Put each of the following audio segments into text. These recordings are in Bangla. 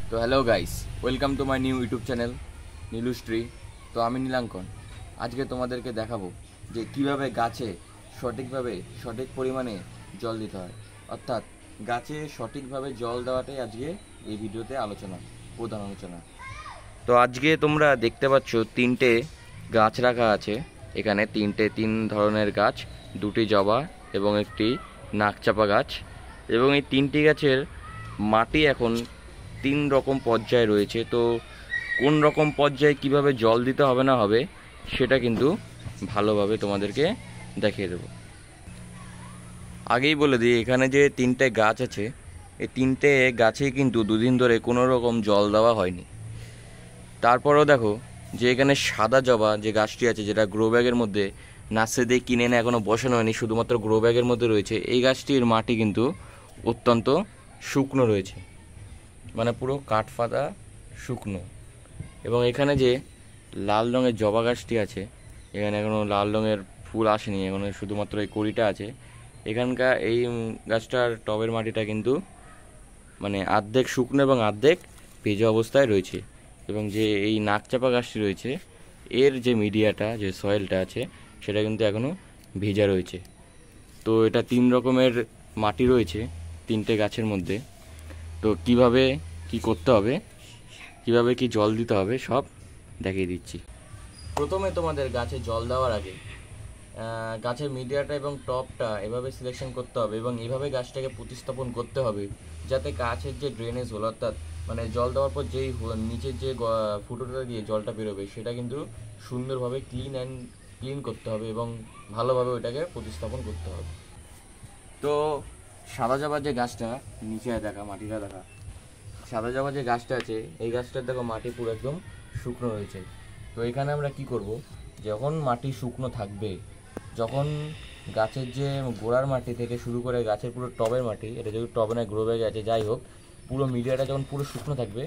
তো hello guys, welcome to my new YouTube channel Nilushree. তো আমি নীলাঙ্কন। আজকে তোমাদেরকে দেখাবো যে কিভাবে গাছে সঠিক পরিমাণে জল দিতে হয়, অর্থাৎ গাছে সঠিকভাবে জল দেওয়াটাই আজকে এই ভিডিওতে প্রধান আলোচনা। তো আজকে তোমরা দেখতে পাচ্ছ তিনটে গাছ রাখা আছে এখানে, তিন ধরনের গাছ, দুটি জবা এবং একটি নাকচাপা গাছ। এবং এই তিনটি গাছের মাটি এখন তিন রকম পর্যায়ে রয়েছে। তো কোন রকম পর্যায়ে কিভাবে জল দিতে হবে না হবে সেটা কিন্তু ভালোভাবে তোমাদেরকে দেখিয়ে দেব। আগেই বলে দিই, এখানে যে তিনটে গাছ আছে এই তিনটে গাছেই কিন্তু দুদিন ধরে কোনো রকম জল দেওয়া হয়নি। তারপরেও দেখো যে এখানে সাদা জবা যে গাছটি আছে, যেটা গ্রো ব্যাগের মধ্যে নার্সারি দিয়ে কিনে এনে এখনও বসানো হয়নি, শুধুমাত্র গ্রো ব্যাগের মধ্যে রয়েছে, এই গাছটির মাটি কিন্তু অত্যন্ত শুকনো রয়েছে, মানে পুরো কাঠফাটা শুকনো। এবং এখানে যে লাল রঙের জবা গাছটি আছে, এখানে এখনও লাল রঙের ফুল আসেনি, এখনো শুধুমাত্র এই কড়িটা আছে। এখানকার এই গাছটার টবের মাটিটা কিন্তু মানে অর্ধেক শুকনো এবং অর্ধেক ভেজা অবস্থায় রয়েছে। এবং যে এই নাকচাপা গাছটি রয়েছে, এর যে মিডিয়াটা, যে সয়েলটা আছে, সেটা কিন্তু এখনও ভেজা রয়েছে। তো এটা তিন রকমের মাটি রয়েছে তিনটে গাছের মধ্যে। তো কিভাবে কি করতে হবে, কিভাবে কি জল দিতে হবে সব দেখিয়ে দিচ্ছি। প্রথমে তোমাদের গাছে জল দেওয়ার আগে গাছের মিডিয়াটা এবং টপটা এভাবে সিলেকশন করতে হবে এবং এভাবে গাছটাকে প্রতিস্থাপন করতে হবে যাতে গাছের যে ড্রেনেজ হল, অর্থাৎ মানে জল দেওয়ার পর যেই নিচের যে ফুটোটা দিয়ে জলটা বেরোবে সেটা কিন্তু সুন্দরভাবে ক্লিন করতে হবে এবং ভালোভাবে ওইটাকে প্রতিস্থাপন করতে হবে। তো সাদা জবার যে গাছটা নিচে দেখা, মাটিটা দেখা, সাদা জবা যে গাছটা আছে এই গাছটার দেখো মাটি পুরো একদম শুকনো রয়েছে। তো এখানে আমরা কি করব, যখন মাটি শুকনো থাকবে, যখন গাছের যে গোড়ার মাটি থেকে শুরু করে গাছের পুরো টবের মাটি, এটা যদি টবে না গ্রো ব্যাগে আছে যাই হোক, পুরো মিডিয়াটা যখন পুরো শুকনো থাকবে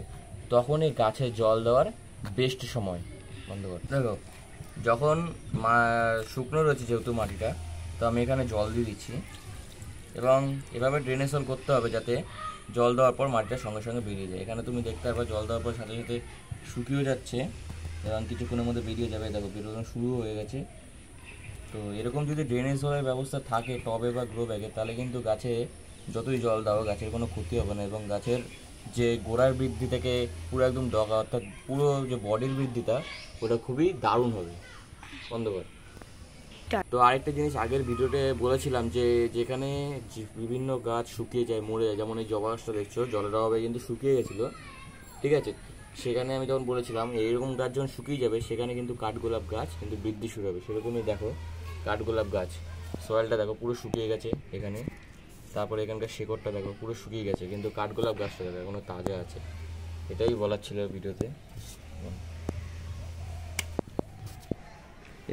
তখন এই গাছে জল দেওয়ার বেস্ট সময়। বন্ধ কর। দেখো যখন শুকনো রয়েছে যেহেতু মাটিটা, তো আমি এখানে জল দিয়ে দিচ্ছি এবং এভাবে ড্রেনেজ হোল করতে হবে যাতে জল দেওয়ার পর মাটিটা সঙ্গে সঙ্গে বেরিয়ে যায়। এখানে তুমি দেখতে পারবে জল দেওয়ার পর সাথে সাথে শুকিয়ে যাচ্ছে এবং কিছুক্ষণের মধ্যে বেরিয়ে যাবে। দেখো বেরোনো শুরু হয়ে গেছে। তো এরকম যদি ড্রেনেজ হওয়ার ব্যবস্থা থাকে টবে বা গ্রো ব্যাগে, তাহলে কিন্তু গাছে যতই জল দাও গাছের কোনো ক্ষতি হবে না এবং গাছের যে গোড়ার বৃদ্ধি থেকে পুরো একদম ডগা, অর্থাৎ পুরো যে বডির বৃদ্ধিটা, ওটা খুবই দারুণ হবে। বন্ধ কর। তো আরেকটা জিনিস আগের ভিডিওতে বলেছিলাম যে যেখানে বিভিন্ন গাছ শুকিয়ে যায়, মরে যায়, যেমন এই জবা গাছটা দেখছো জলের অভাবে কিন্তু শুকিয়ে গেছিলো, ঠিক আছে, সেখানে আমি যখন বলেছিলাম এইরকম গাছ যখন শুকিয়ে যাবে সেখানে কিন্তু কাঠগোলাপ গাছ কিন্তু বৃদ্ধি শুরু হবে। সেরকমই দেখো কাঠগোলাপ গাছ সয়েলটা দেখো পুরো শুকিয়ে গেছে এখানে, তারপরে এখানকার শেকড়টা দেখো পুরো শুকিয়ে গেছে, কিন্তু কাঠগোলাপ গাছটা দেখো এখনো তাজা আছে। এটাই বলার ছিল ভিডিওতে।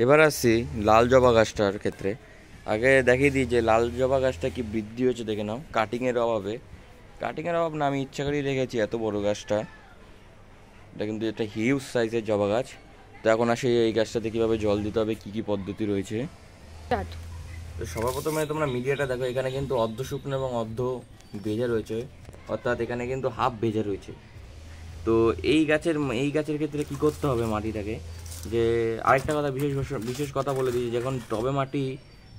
এবার আসছি লাল জবা গাছটার ক্ষেত্রে। আগে দেখিয়ে দিই যে লাল জবা গাছটা কি বৃদ্ধি হয়েছে দেখে নাও। কাটিংয়ের অভাব না, আমি ইচ্ছা করেই রেখেছি এত বড় গাছটা। এটা কিন্তু একটা হিউজ সাইজের জবা গাছ। তো এখন আসে এই গাছটাতে কীভাবে জল দিতে হবে, কী কী পদ্ধতি রয়েছে। তো সবার প্রথমে তোমরা মিডিয়াটা দেখো, এখানে কিন্তু অর্ধ শুকনো এবং অর্ধ ভেজা রয়েছে, অর্থাৎ এখানে কিন্তু হাফ ভেজা রয়েছে। তো এই গাছের ক্ষেত্রে কি করতে হবে মাটিটাকে, যে আরেকটা কথা বিশেষ কথা বলে দিই, যখন টবে মাটি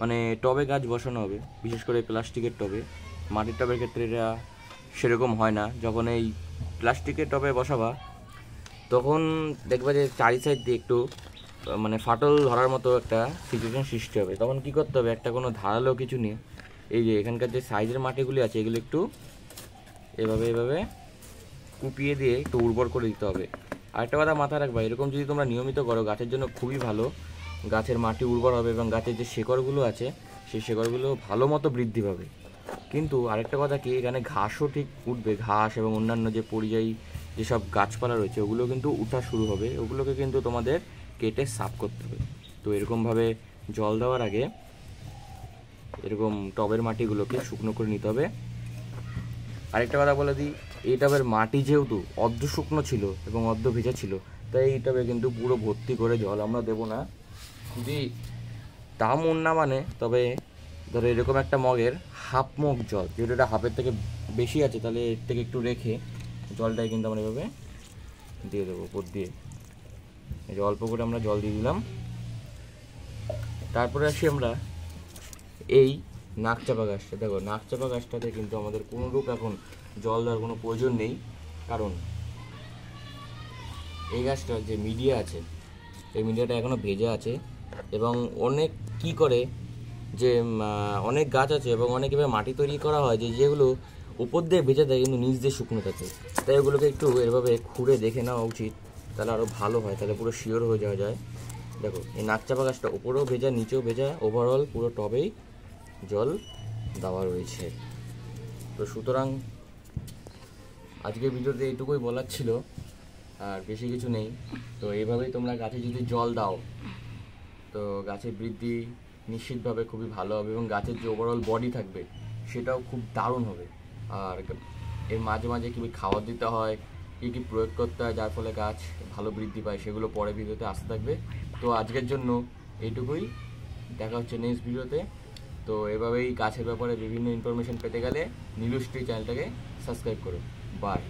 মানে টবে গাছ বসানো হবে, বিশেষ করে প্লাস্টিকের টবে, মাটির টবের ক্ষেত্রে এটা সেরকম হয় না। যখন এই প্লাস্টিকের টবে বসাবা তখন দেখবা যে চারি সাইড দিয়ে একটু মানে ফাটল ধরার মতো একটা সিচুয়েশন সৃষ্টি হবে। তখন কি করতে হবে, একটা কোনো ধারালো কিছু নিয়ে এই যে এখানকার যে সাইজের মাটিগুলি আছে এগুলো একটু এভাবে কুপিয়ে দিয়ে একটু উর্বর করে দিতে হবে। আরেকটা কথা মাথায় রাখবা, এরকম যদি তোমরা নিয়মিত করো গাছের জন্য খুবই ভালো, গাছের মাটি উর্বর হবে এবং গাছের যে শেকড়গুলো আছে সেই শেকড়গুলো ভালো মতো বৃদ্ধি পাবে। কিন্তু আরেকটা কথা কি, এখানে ঘাসও ঠিক উঠবে, ঘাস এবং অন্যান্য যে পরিযায়ী যেসব গাছপালা রয়েছে ওগুলো কিন্তু উঠা শুরু হবে, ওগুলোকে কিন্তু তোমাদের কেটে সাফ করতে হবে। তো এরকমভাবে জল দেওয়ার আগে এরকম টবের মাটিগুলোকে শুকনো করে নিতে হবে। আরেকটা কথা বলে দিই, এই টবের মাটি যেহেতু অর্ধ শুকনো ছিল এবং অর্ধ ভেজা ছিল, তাই এই টবে কিন্তু পুরো ভর্তি করে জল আমরা দেবো না। যদি তা মন না মানে তবে ধরো এরকম একটা মগের হাফ মগ জল, যেটা হাফের থেকে বেশি আছে, তাহলে এর থেকে একটু রেখে জলটাই কিন্তু আমরা এভাবে দিয়ে দেবো উপর দিয়ে। এই যে অল্প করে আমরা জল দিয়ে দিলাম। তারপরে আসি আমরা এই নাকচাপা গাছটা। দেখো নাকচাপা গাছটাতে কিন্তু আমাদের কোনোরূপ এখন জল দেওয়ার কোনো প্রয়োজন নেই, কারণ এই গাছটার যে মিডিয়া আছে এই মিডিয়াটা এখনও ভেজা আছে। এবং অনেক কি করে যে অনেক গাছ আছে এবং অনেক এভাবে মাটি তৈরি করা হয় যেগুলো উপর দিয়ে ভেজা থাকে কিন্তু নিচ দিয়ে শুকনো থাকে। তাই ওগুলোকে একটু এভাবে খুঁড়ে দেখে নেওয়া উচিত, তাহলে আরও ভালো হয়, তাহলে পুরো শিওর হয়ে যাওয়া যায়। দেখো এই নাকচাপা গাছটা উপরেও ভেজা নিচেও ভেজা, ওভারঅল পুরো টবেই জল দেওয়া রয়েছে। তো সুতরাং আজকের ভিডিওতে এইটুকুই বলার ছিল, আর বেশি কিছু নেই। তো এইভাবেই তোমরা গাছে যদি জল দাও তো গাছের বৃদ্ধি নিশ্চিতভাবে খুবই ভালো হবে এবং গাছের যে ওভারঅল বডি থাকবে সেটাও খুব দারুণ হবে। আর এর মাঝে মাঝে কী খাবার দিতে হয়, কী প্রয়োগ করতে হয় যার ফলে গাছ ভালো বৃদ্ধি পায়, সেগুলো পরে ভিডিওতে আসতে থাকবে। তো আজকের জন্য এইটুকুই, দেখা হচ্ছে নেক্সট ভিডিওতে। তো এভাবেই গাছের ব্যাপারে বিভিন্ন ইনফরমেশন পেতে গেলে নীলুশ্রী চ্যানেলটাকে সাবস্ক্রাইব করো। বাই।